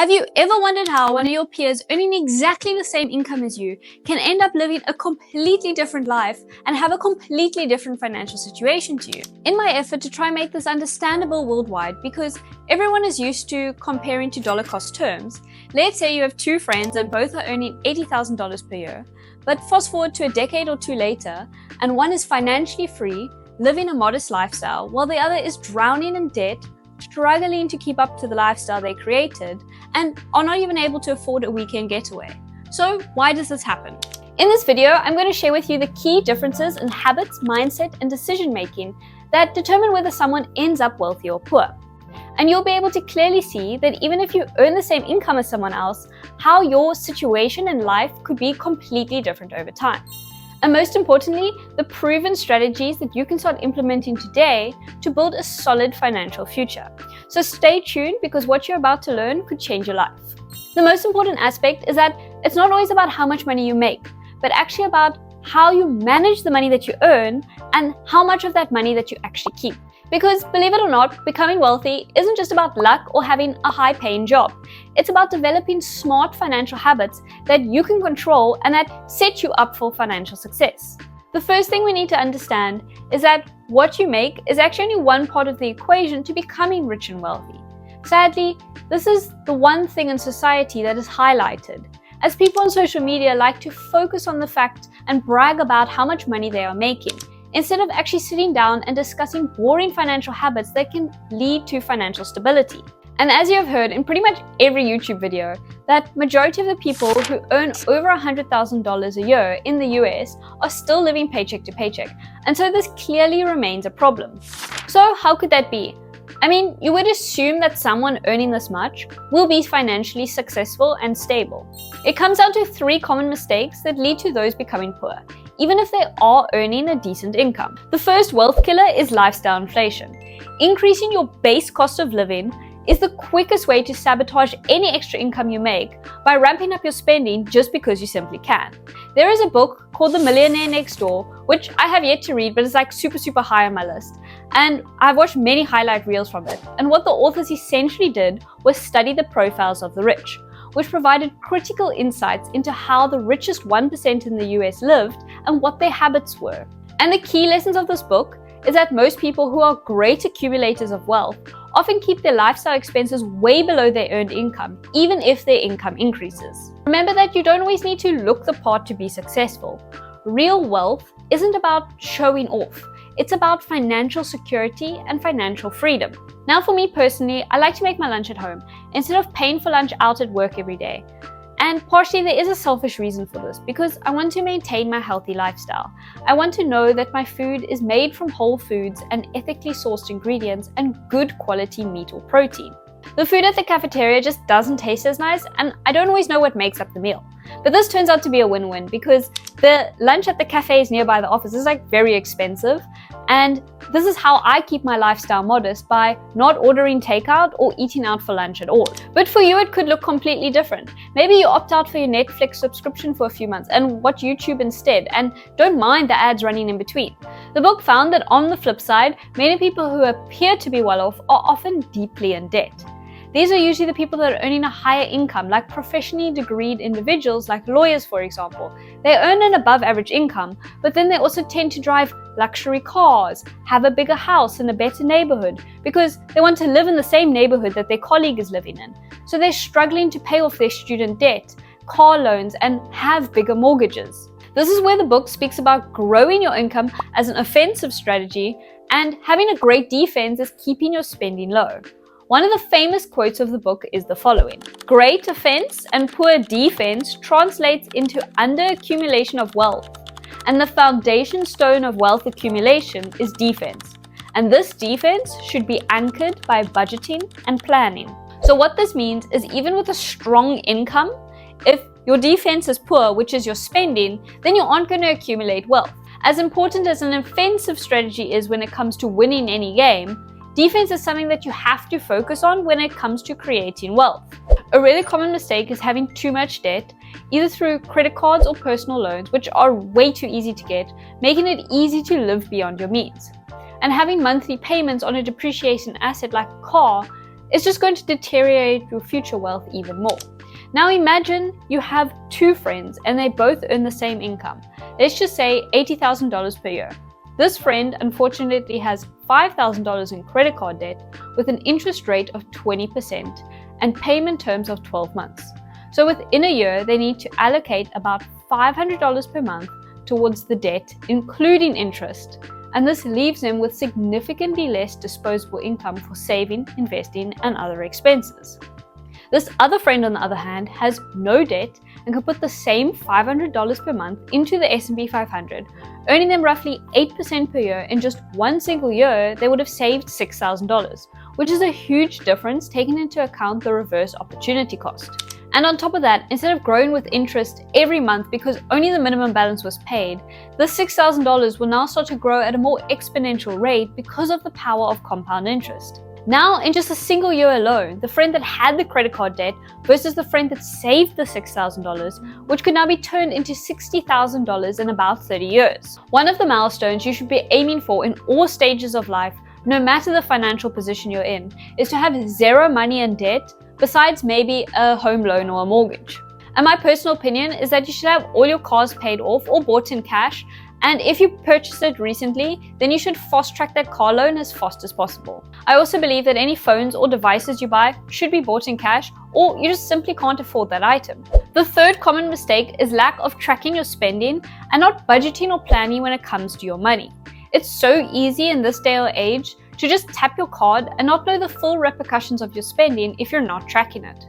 Have you ever wondered how one of your peers earning exactly the same income as you can end up living a completely different life and have a completely different financial situation to you? In my effort to try and make this understandable worldwide, because everyone is used to comparing to dollar cost terms, let's say you have two friends and both are earning $80,000 per year, but fast forward to a decade or two later, and one is financially free, living a modest lifestyle, while the other is drowning in debt, struggling to keep up to the lifestyle they created, and are not even able to afford a weekend getaway. So why does this happen? In this video, I'm going to share with you the key differences in habits, mindset, and decision making that determine whether someone ends up wealthy or poor. And you'll be able to clearly see that even if you earn the same income as someone else, how your situation in life could be completely different over time. And most importantly, the proven strategies that you can start implementing today to build a solid financial future. So stay tuned, because what you're about to learn could change your life. The most important aspect is that it's not always about how much money you make, but actually about how you manage the money that you earn and how much of that money that you actually keep. Because believe it or not, becoming wealthy isn't just about luck or having a high-paying job. It's about developing smart financial habits that you can control and that set you up for financial success. The first thing we need to understand is that what you make is actually only one part of the equation to becoming rich and wealthy. Sadly, this is the one thing in society that is highlighted, as people on social media like to focus on the fact and brag about how much money they are making, instead of actually sitting down and discussing boring financial habits that can lead to financial stability. And as you have heard in pretty much every YouTube video, that majority of the people who earn over $100,000 a year in the US are still living paycheck to paycheck. And so this clearly remains a problem. So how could that be? I mean, you would assume that someone earning this much will be financially successful and stable. It comes down to three common mistakes that lead to those becoming poor, even if they are earning a decent income. The first wealth killer is lifestyle inflation. Increasing your base cost of living is the quickest way to sabotage any extra income you make by ramping up your spending just because you simply can. There is a book called The Millionaire Next Door, which I have yet to read, but it's like super high on my list. And I've watched many highlight reels from it. And what the authors essentially did was study the profiles of the rich, which provided critical insights into how the richest 1% in the US lived and what their habits were. And the key lessons of this book is that most people who are great accumulators of wealth often keep their lifestyle expenses way below their earned income, even if their income increases. Remember that you don't always need to look the part to be successful. Real wealth isn't about showing off. It's about financial security and financial freedom. Now for me personally, I like to make my lunch at home instead of paying for lunch out at work every day. And partially there is a selfish reason for this, because I want to maintain my healthy lifestyle. I want to know that my food is made from whole foods and ethically sourced ingredients and good quality meat or protein. The food at the cafeteria just doesn't taste as nice, and I don't always know what makes up the meal. But this turns out to be a win-win, because the lunch at the cafes nearby the office is like very expensive, and this is how I keep my lifestyle modest, by not ordering takeout or eating out for lunch at all. But for you, it could look completely different. Maybe you opt out for your Netflix subscription for a few months and watch YouTube instead, and don't mind the ads running in between. The book found that on the flip side, many people who appear to be well off are often deeply in debt. These are usually the people that are earning a higher income, like professionally degreed individuals, like lawyers, for example. They earn an above average income, but then they also tend to drive luxury cars, have a bigger house in a better neighborhood, because they want to live in the same neighborhood that their colleague is living in. So they're struggling to pay off their student debt, car loans, and have bigger mortgages. This is where the book speaks about growing your income as an offensive strategy, and having a great defense is keeping your spending low. One of the famous quotes of the book is the following: "Great offense and poor defense translates into under-accumulation of wealth, and the foundation stone of wealth accumulation is defense. And this defense should be anchored by budgeting and planning." So what this means is, even with a strong income, if your defense is poor, which is your spending, then you aren't going to accumulate wealth. As important as an offensive strategy is when it comes to winning any game, defense is something that you have to focus on when it comes to creating wealth. A really common mistake is having too much debt, either through credit cards or personal loans, which are way too easy to get, making it easy to live beyond your means. And having monthly payments on a depreciating asset like a car it's just going to deteriorate your future wealth even more. Now imagine you have two friends and they both earn the same income. Let's just say $80,000 per year. This friend unfortunately has $5,000 in credit card debt with an interest rate of 20% and payment terms of 12 months. So within a year, they need to allocate about $500 per month towards the debt, including interest. And this leaves them with significantly less disposable income for saving, investing, and other expenses. This other friend, on the other hand, has no debt and can put the same $500 per month into the S&P 500, earning them roughly 8% per year. In just one single year, they would have saved $6,000, which is a huge difference taking into account the reverse opportunity cost. And on top of that, instead of growing with interest every month because only the minimum balance was paid, this $6,000 will now start to grow at a more exponential rate because of the power of compound interest. Now, in just a single year alone, the friend that had the credit card debt versus the friend that saved the $6,000, which could now be turned into $60,000 in about 30 years. One of the milestones you should be aiming for in all stages of life, no matter the financial position you're in, is to have zero money in debt, besides maybe a home loan or a mortgage. And my personal opinion is that you should have all your cars paid off or bought in cash, and if you purchased it recently, then you should fast track that car loan as fast as possible. I also believe that any phones or devices you buy should be bought in cash, or you just simply can't afford that item. The third common mistake is lack of tracking your spending and not budgeting or planning when it comes to your money. It's so easy in this day or age to just tap your card and not know the full repercussions of your spending if you're not tracking it.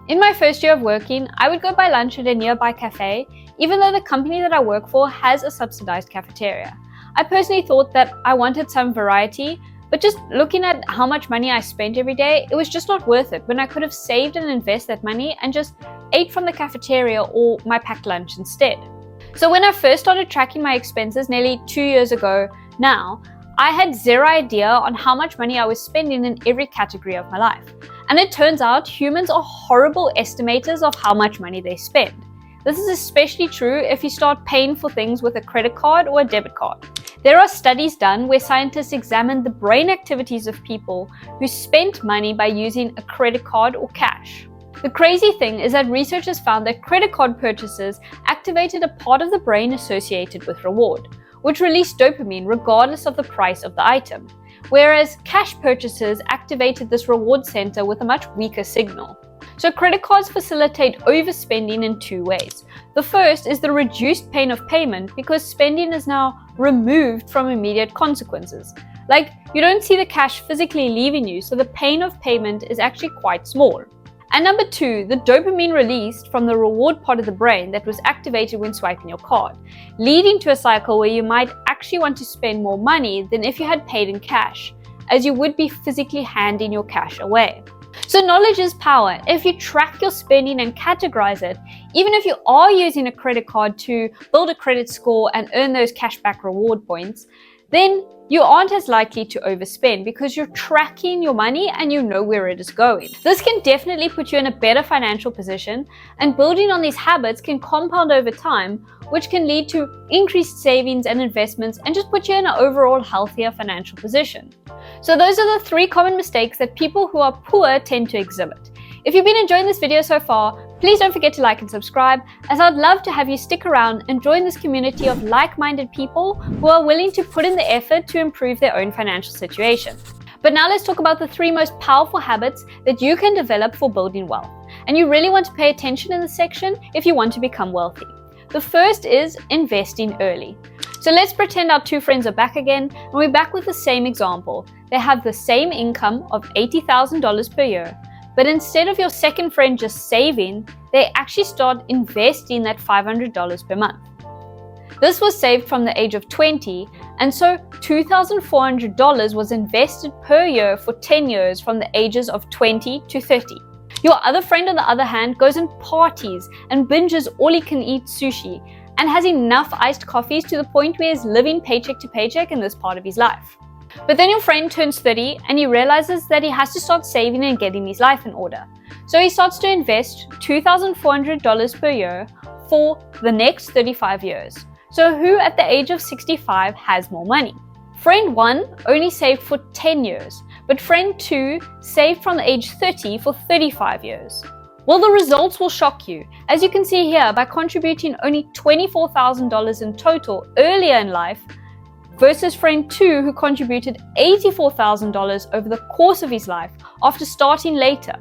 In my first year of working, I would go buy lunch at a nearby cafe, even though the company that I work for has a subsidized cafeteria. I personally thought that I wanted some variety, but just looking at how much money I spent every day, it was just not worth it when I could have saved and invested that money and just ate from the cafeteria or my packed lunch instead. So when I first started tracking my expenses nearly 2 years ago now, I had zero idea on how much money I was spending in every category of my life. And it turns out humans are horrible estimators of how much money they spend. This is especially true if you start paying for things with a credit card or a debit card. There are studies done where scientists examined the brain activities of people who spent money by using a credit card or cash. The crazy thing is that researchers found that credit card purchases activated a part of the brain associated with reward, which released dopamine regardless of the price of the item, whereas cash purchases activated this reward center with a much weaker signal. So credit cards facilitate overspending in two ways. The first is the reduced pain of payment because spending is now removed from immediate consequences. Like, you don't see the cash physically leaving you, so the pain of payment is actually quite small. And number two, the dopamine released from the reward part of the brain that was activated when swiping your card, leading to a cycle where you might actually want to spend more money than if you had paid in cash, as you would be physically handing your cash away. So knowledge is power. If you track your spending and categorize it, even if you are using a credit card to build a credit score and earn those cashback reward points, then you aren't as likely to overspend because you're tracking your money and you know where it is going. This can definitely put you in a better financial position, and building on these habits can compound over time, which can lead to increased savings and investments and just put you in an overall healthier financial position. So those are the 3 common mistakes that people who are poor tend to exhibit. If you've been enjoying this video so far, please don't forget to like and subscribe, as I'd love to have you stick around and join this community of like-minded people who are willing to put in the effort to improve their own financial situation. But now let's talk about the 3 most powerful habits that you can develop for building wealth. And you really want to pay attention in this section if you want to become wealthy. The first is investing early. So let's pretend our 2 friends are back again, and we're back with the same example. They have the same income of $80,000 per year, but instead of your second friend just saving, they actually start investing that $500 per month. This was saved from the age of 20, and so $2,400 was invested per year for 10 years from the ages of 20 to 30. Your other friend, on the other hand, goes and parties and binges all-you-can-eat sushi and has enough iced coffees to the point where he's living paycheck to paycheck in this part of his life. But then your friend turns 30 and he realizes that he has to start saving and getting his life in order. So he starts to invest $2,400 per year for the next 35 years. So who at the age of 65 has more money? Friend 1 only saved for 10 years, but friend 2 saved from the age 30 for 35 years. Well, the results will shock you. As you can see here, by contributing only $24,000 in total earlier in life, versus friend 2 who contributed $84,000 over the course of his life after starting later.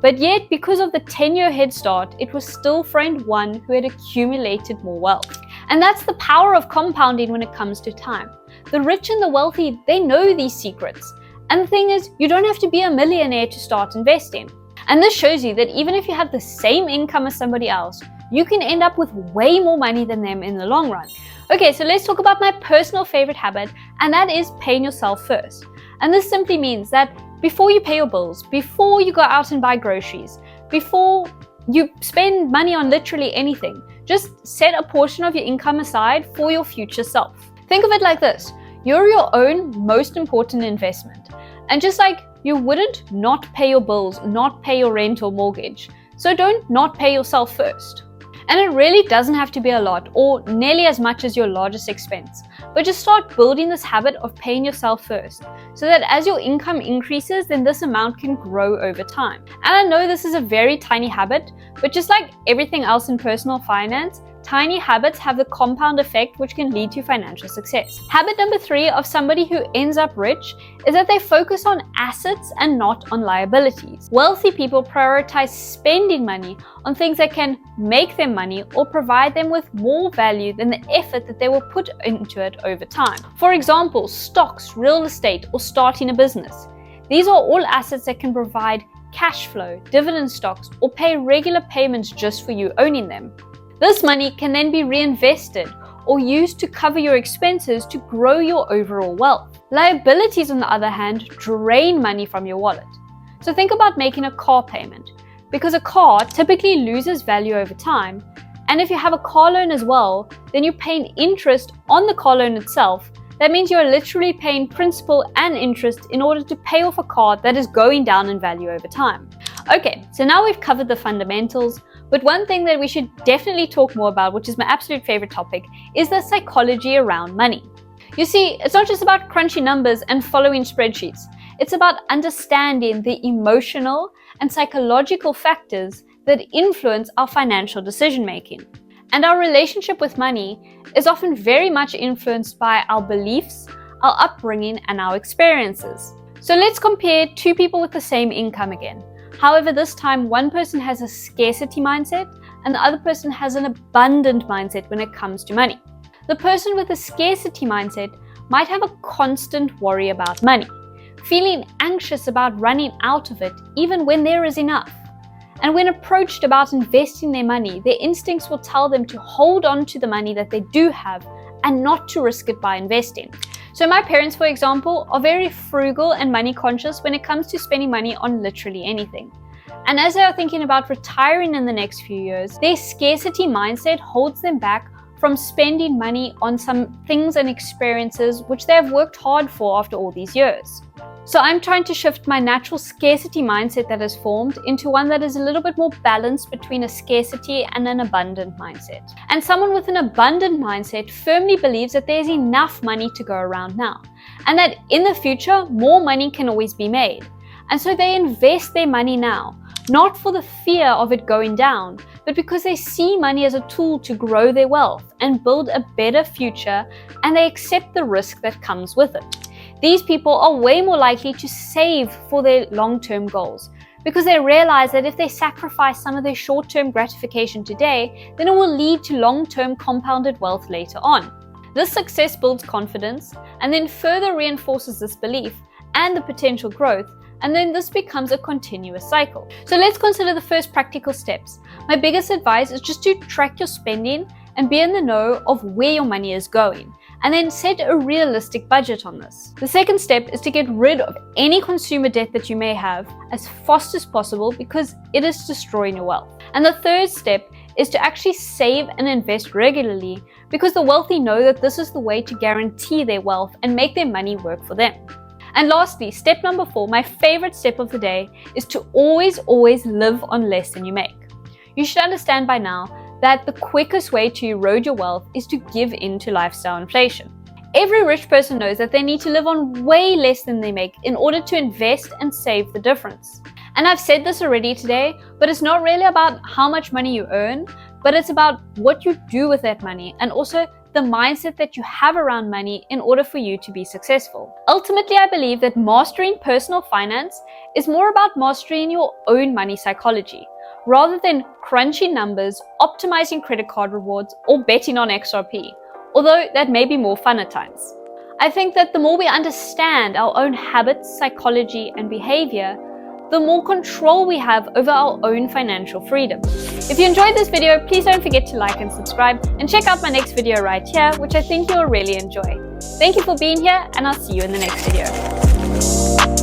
But yet, because of the 10-year head start, it was still friend 1 who had accumulated more wealth. And that's the power of compounding when it comes to time. The rich and the wealthy, they know these secrets. And the thing is, you don't have to be a millionaire to start investing. And this shows you that even if you have the same income as somebody else, you can end up with way more money than them in the long run. Okay, so let's talk about my personal favorite habit, and that is paying yourself first. And this simply means that before you pay your bills, before you go out and buy groceries, before you spend money on literally anything, just set a portion of your income aside for your future self. Think of it like this: you're your own most important investment. And just like you wouldn't not pay your bills, not pay your rent or mortgage, so don't not pay yourself first. And it really doesn't have to be a lot or nearly as much as your largest expense, but just start building this habit of paying yourself first, so that as your income increases, then this amount can grow over time. And I know this is a very tiny habit, but just like everything else in personal finance, tiny habits have the compound effect which can lead to financial success. Habit number 3 of somebody who ends up rich is that they focus on assets and not on liabilities. Wealthy people prioritize spending money on things that can make them money or provide them with more value than the effort that they will put into it over time. For example, stocks, real estate, or starting a business. These are all assets that can provide cash flow, dividend stocks, or pay regular payments just for you owning them. This money can then be reinvested or used to cover your expenses to grow your overall wealth. Liabilities, on the other hand, drain money from your wallet. So think about making a car payment, because a car typically loses value over time, and if you have a car loan as well, then you're paying interest on the car loan itself. That means you're literally paying principal and interest in order to pay off a car that is going down in value over time. Okay, so now we've covered the fundamentals, but one thing that we should definitely talk more about, which is my absolute favorite topic, is the psychology around money. You see, it's not just about crunching numbers and following spreadsheets. It's about understanding the emotional and psychological factors that influence our financial decision making. And our relationship with money is often very much influenced by our beliefs, our upbringing, and our experiences. So let's compare two people with the same income again. However, this time one person has a scarcity mindset and the other person has an abundant mindset when it comes to money. The person with a scarcity mindset might have a constant worry about money, feeling anxious about running out of it even when there is enough. And when approached about investing their money, their instincts will tell them to hold on to the money that they do have and not to risk it by investing. So my parents, for example, are very frugal and money conscious when it comes to spending money on literally anything. And as they are thinking about retiring in the next few years, their scarcity mindset holds them back from spending money on some things and experiences which they have worked hard for after all these years. So I'm trying to shift my natural scarcity mindset that has formed into one that is a little bit more balanced between a scarcity and an abundant mindset. And someone with an abundant mindset firmly believes that there's enough money to go around now, and that in the future, more money can always be made. And so they invest their money now, not for the fear of it going down, but because they see money as a tool to grow their wealth and build a better future, and they accept the risk that comes with it. These people are way more likely to save for their long-term goals because they realize that if they sacrifice some of their short-term gratification today, then it will lead to long-term compounded wealth later on. This success builds confidence and then further reinforces this belief and the potential growth, and then this becomes a continuous cycle. So let's consider the first practical steps. My biggest advice is just to track your spending and be in the know of where your money is going, and then set a realistic budget on this. The second step is to get rid of any consumer debt that you may have as fast as possible because it is destroying your wealth. And the third step is to actually save and invest regularly because the wealthy know that this is the way to guarantee their wealth and make their money work for them. And lastly, step number 4, my favorite step of the day, is to always live on less than you make. You should understand by now that the quickest way to erode your wealth is to give in to lifestyle inflation. Every rich person knows that they need to live on way less than they make in order to invest and save the difference. And I've said this already today, but it's not really about how much money you earn, but it's about what you do with that money and also the mindset that you have around money in order for you to be successful. Ultimately, I believe that mastering personal finance is more about mastering your own money psychology, rather than crunching numbers, optimizing credit card rewards, or betting on XRP, although that may be more fun at times. I think that the more we understand our own habits, psychology, and behavior, the more control we have over our own financial freedom. If you enjoyed this video, please don't forget to like and subscribe, and check out my next video right here, which I think you'll really enjoy. Thank you for being here, and I'll see you in the next video.